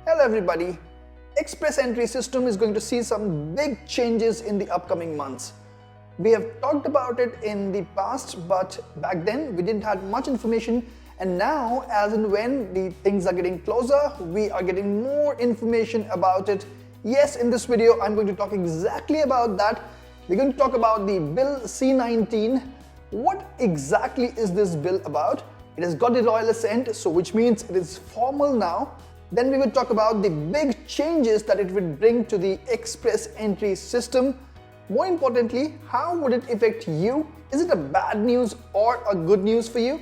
Hello everybody. Express entry system is going to see some big changes in the upcoming months. We have talked about it in the past, but back then we didn't have much information, and now as and when the things are getting closer, we are getting more information about it. Yes, in this video I'm going to talk exactly about that. We're going to talk about the Bill C19. What exactly is this bill about? It has got the royal assent, so which means it is formal now. Then we will talk about the big changes that it will bring to the express entry system. More importantly, how would it affect you? Is it a bad news or a good news for you?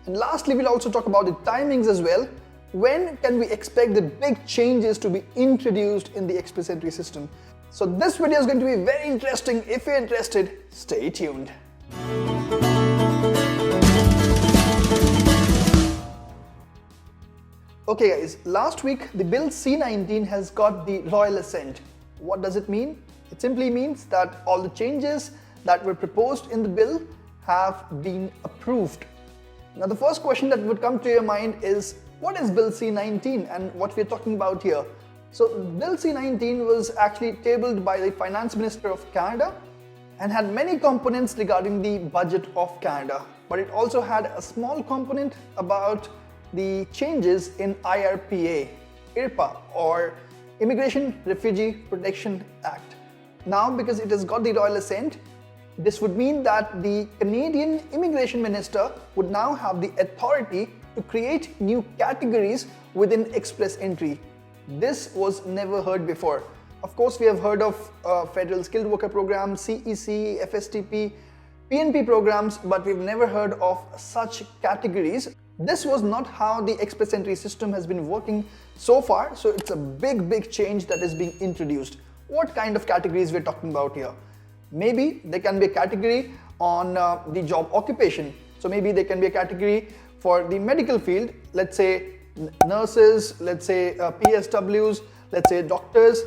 And lastly, we'll also talk about the timings as well. When can we expect the big changes to be introduced in the express entry system? So this video is going to be very interesting. If you're interested, stay tuned. Okay guys, last week the Bill C19 has got the royal assent. What does it mean? It simply means that all the changes that were proposed in the bill have been approved. Now the first question that would come to your mind is, what is Bill C19 and what we're talking about here? So Bill C19 was actually tabled by the Finance Minister of Canada and had many components regarding the budget of Canada, but it also had a small component about the changes in IRPA, or Immigration Refugee Protection Act. Now, because it has got the royal assent, this would mean that the Canadian Immigration Minister would now have the authority to create new categories within express entry. This was never heard before. Of course, we have heard of Federal Skilled Worker Program, CEC, FSTP, PNP programs, but we've never heard of such categories. This was not how the express entry system has been working so far, so it's a big change that is being introduced. What kind of categories we're talking about here? Maybe there can be a category on the job occupation. So maybe there can be a category for the medical field, let's say nurses, let's say PSWs, let's say doctors.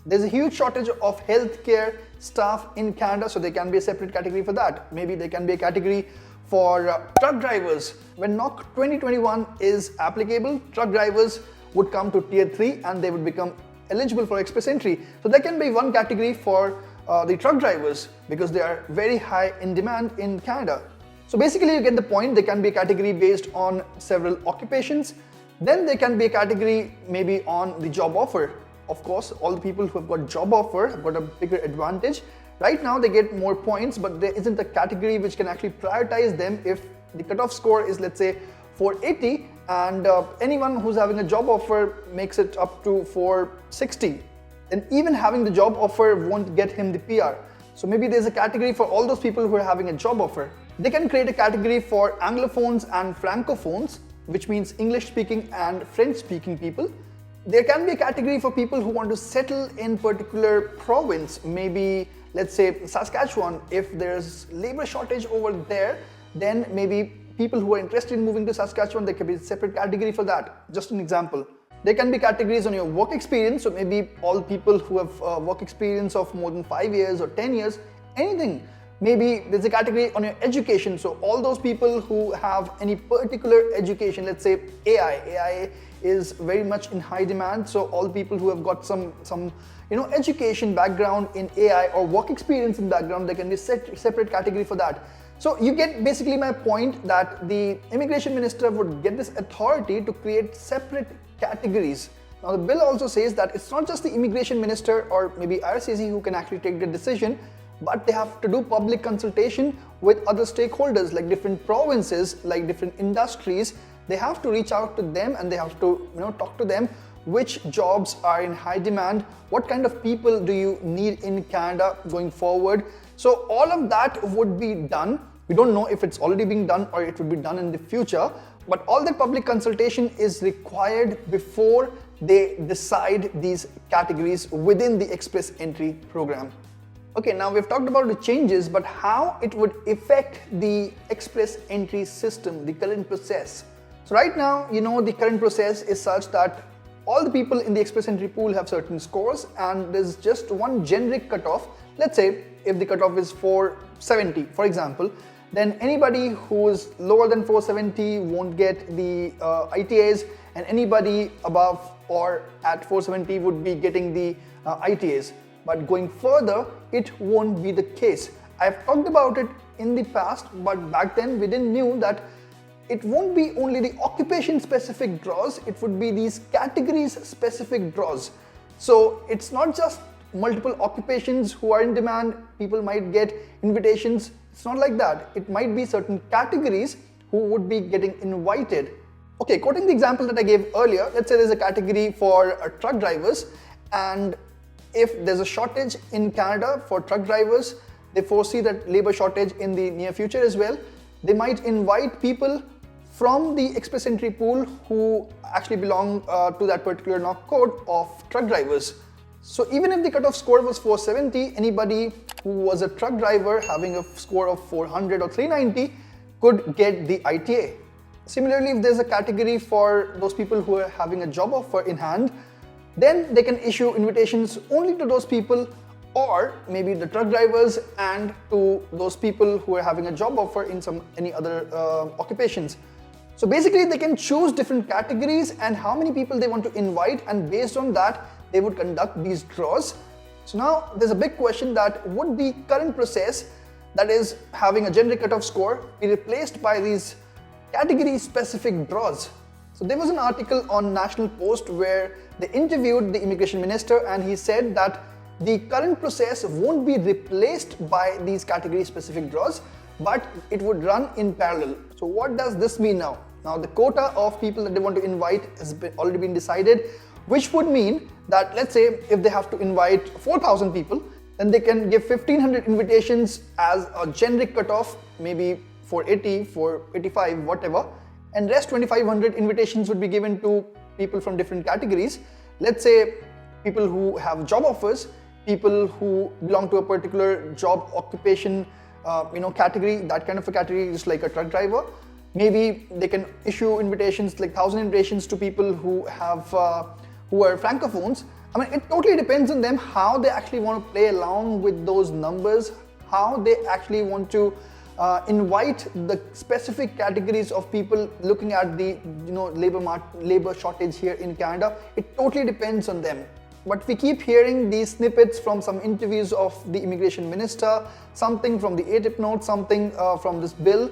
There's a huge shortage of healthcare staff in Canada, so there can be a separate category for that. Maybe there can be a category for truck drivers. When NOC 2021 is applicable, truck drivers would come to tier 3 and they would become eligible for express entry. So there can be one category for the truck drivers because they are very high in demand in Canada. So basically you get the point. There can be a category based on several occupations. Then there can be a category maybe on the job offer. Of course, all the people who have got job offer have got a bigger advantage. Right now they get more points, but there isn't a category which can actually prioritize them if the cutoff score is, let's say, 480 and anyone who's having a job offer makes it up to 460. Then even having the job offer won't get him the PR. So maybe there's a category for all those people who are having a job offer. They can create a category for Anglophones and Francophones, which means English speaking and French speaking people. There can be a category for people who want to settle in particular province, maybe let's say Saskatchewan. If there's labor shortage over there, then maybe people who are interested in moving to Saskatchewan, there can be a separate category for that. Just an example. There can be categories on your work experience, so maybe all people who have work experience of more than 5 years or 10 years, anything. Maybe there's a category on your education, so all those people who have any particular education, let's say AI is very much in high demand, so all people who have got some education background in AI or work experience in background, there can be a separate category for that. So you get basically my point that the immigration minister would get this authority to create separate categories. Now the bill also says that it's not just the immigration minister or maybe IRCC who can actually take the decision, but they have to do public consultation with other stakeholders like different provinces, like different industries. They have to reach out to them and they have to talk to them which jobs are in high demand, what kind of people do you need in Canada going forward. So all of that would be done. We don't know if it's already being done or it would be done in the future, but all the public consultation is required before they decide these categories within the express entry program. Okay, now we've talked about the changes, but how it would affect the express entry system, the current process. So right now, the current process is such that all the people in the express entry pool have certain scores and there's just one generic cutoff. Let's say if the cutoff is 470, for example, then anybody who is lower than 470 won't get the ITAs, and anybody above or at 470 would be getting the ITAs. But going further, it won't be the case. I've talked about it in the past, but back then we didn't knew that it won't be only the occupation specific draws, it would be these categories specific draws. So it's not just multiple occupations who are in demand, people might get invitations. It's not like that. It might be certain categories who would be getting invited. Okay, quoting the example that I gave earlier, let's say there's a category for truck drivers, and if there's a shortage in Canada for truck drivers, they foresee that labor shortage in the near future as well. They might invite people from the express entry pool who actually belong to that particular knock code of truck drivers. So even if the cutoff score was 470, anybody who was a truck driver having a score of 400 or 390 could get the ITA. Similarly, if there's a category for those people who are having a job offer in hand, then they can issue invitations only to those people, or maybe the truck drivers and to those people who are having a job offer in any other occupations. So basically they can choose different categories and how many people they want to invite, and based on that they would conduct these draws. So now there's a big question, that would the current process, that is having a generic cutoff score, be replaced by these category specific draws? So there was an article on National Post where they interviewed the immigration minister, and he said that the current process won't be replaced by these category specific draws, but it would run in parallel. So what does this mean now? Now the quota of people that they want to invite has already been decided, which would mean that, let's say if they have to invite 4,000 people, then they can give 1,500 invitations as a generic cutoff, maybe 480, 485, whatever, and rest 2,500 invitations would be given to people from different categories. Let's say people who have job offers, people who belong to a particular job occupation category, that kind of a category, just like a truck driver. Maybe they can issue invitations, like 1,000 invitations to people who are francophones. I mean, it totally depends on them how they actually want to play along with those numbers, how they actually want to invite the specific categories of people, looking at the labor shortage here in Canada. It totally depends on them. But we keep hearing these snippets from some interviews of the immigration minister, something from the ATIP note, something from this bill,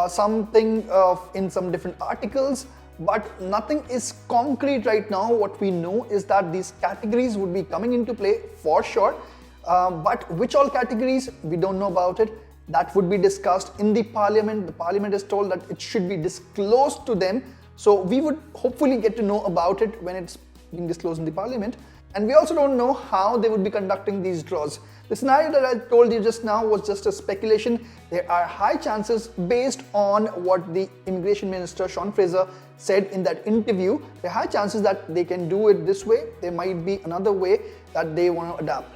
something in some different articles, but nothing is concrete right now. What we know is that these categories would be coming into play for sure, but which all categories, we don't know about it. That would be discussed in the parliament. The parliament is told that it should be disclosed to them, so we would hopefully get to know about it when it's being disclosed in the parliament. And we also don't know how they would be conducting these draws. The scenario that I told you just now was just a speculation. There are high chances, based on what the immigration minister Sean Fraser said in that interview, there are high chances that they can do it this way. There might be another way that they want to adapt.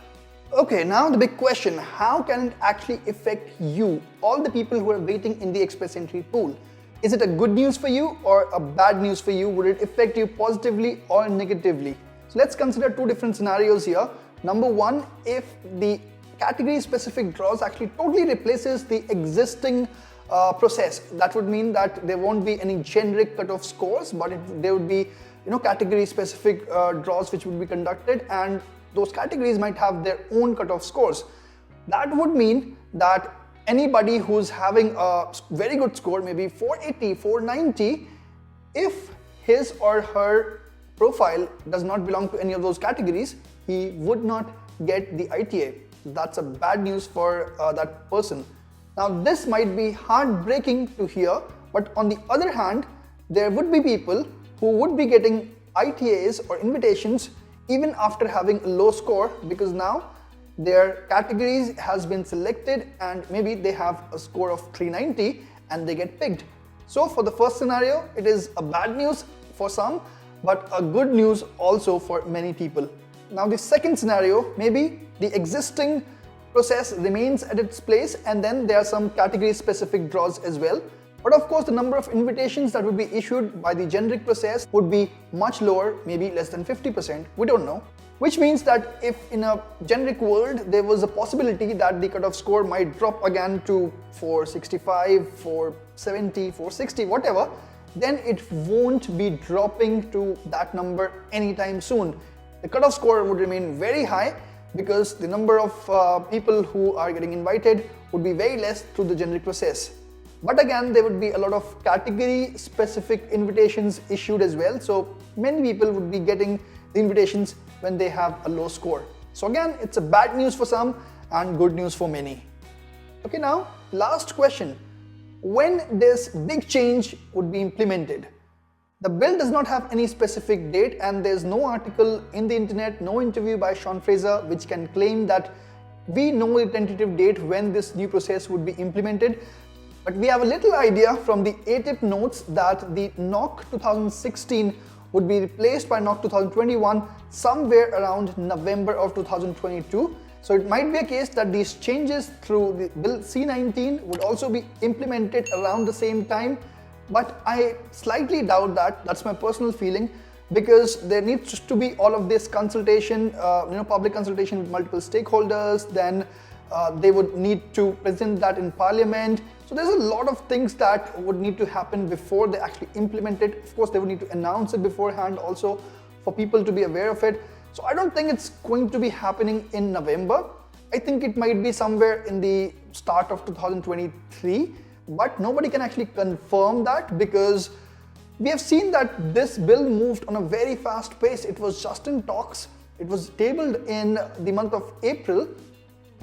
Okay, now the big question, how can it actually affect you, all the people who are waiting in the express entry pool? Is it a good news for you or a bad news for you? Would it affect you positively or negatively? So let's consider two different scenarios here. Number one, if the category specific draws actually totally replaces the existing process, that would mean that there won't be any generic cutoff scores, but there would be category specific draws which would be conducted, and those categories might have their own cutoff scores. That would mean that anybody who's having a very good score, maybe 480, 490, if his or her profile does not belong to any of those categories, he would not get the ITA. That's a bad news for that person. Now this might be heartbreaking to hear, but on the other hand, there would be people who would be getting ITAs or invitations even after having a low score, because now their categories has been selected and maybe they have a score of 390 and they get picked. So for the first scenario, it is a bad news for some, but a good news also for many people. Now the second scenario, maybe the existing process remains at its place and then there are some category specific draws as well. But of course the number of invitations that would be issued by the generic process would be much lower, maybe less than 50%, we don't know. Which means that if in a generic world there was a possibility that the cutoff score might drop again to 465, 470, 460, whatever, then it won't be dropping to that number anytime soon. The cutoff score would remain very high because the number of people who are getting invited would be very less through the generic process. But again, there would be a lot of category specific invitations issued as well. So many people would be getting the invitations when they have a low score. So again, it's a bad news for some and good news for many. Okay, now last question. When this big change would be implemented? The bill does not have any specific date, and there's no article in the internet, no interview by Sean Fraser which can claim that we know the tentative date when this new process would be implemented. But we have a little idea from the ATIP notes that the NOC 2016 would be replaced by NOC 2021 somewhere around November of 2022. So it might be a case that these changes through the Bill C19 would also be implemented around the same time, but I slightly doubt that. That's my personal feeling, because there needs to be all of this consultation, public consultation with multiple stakeholders. Then they would need to present that in Parliament. So there's a lot of things that would need to happen before they actually implement it. Of course, they would need to announce it beforehand also for people to be aware of it. So I don't think it's going to be happening in November. I think it might be somewhere in the start of 2023, but nobody can actually confirm that because we have seen that this bill moved on a very fast pace. It was just in talks. It was tabled in the month of April,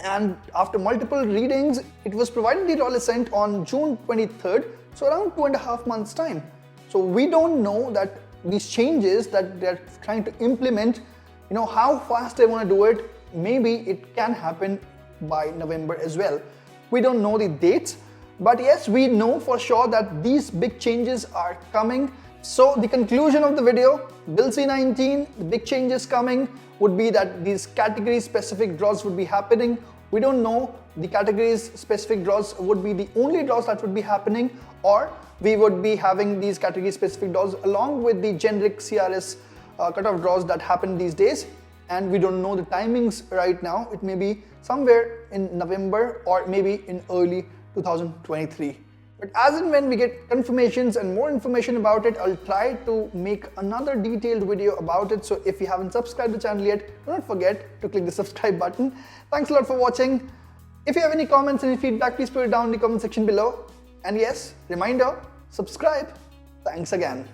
and after multiple readings, it was provided the royal assent on June 23rd, so around 2.5 months time. So we don't know that these changes that they're trying to implement, how fast they want to do it. Maybe it can happen by November as well. We don't know the dates, but yes, we know for sure that these big changes are coming. So the conclusion of the video, Bill C19, the big changes coming would be that these category specific draws would be happening. We don't know the categories specific draws would be the only draws that would be happening, or we would be having these category specific draws along with the generic CRS cutoff draws that happen these days. And we don't know the timings right now. It may be somewhere in November or maybe in early 2023. But as and when we get confirmations and more information about it, I'll try to make another detailed video about it. So if you haven't subscribed to the channel yet, do not forget to click the subscribe button. Thanks a lot for watching. If you have any comments, any feedback, please put it down in the comment section below. And yes, reminder, subscribe. Thanks again.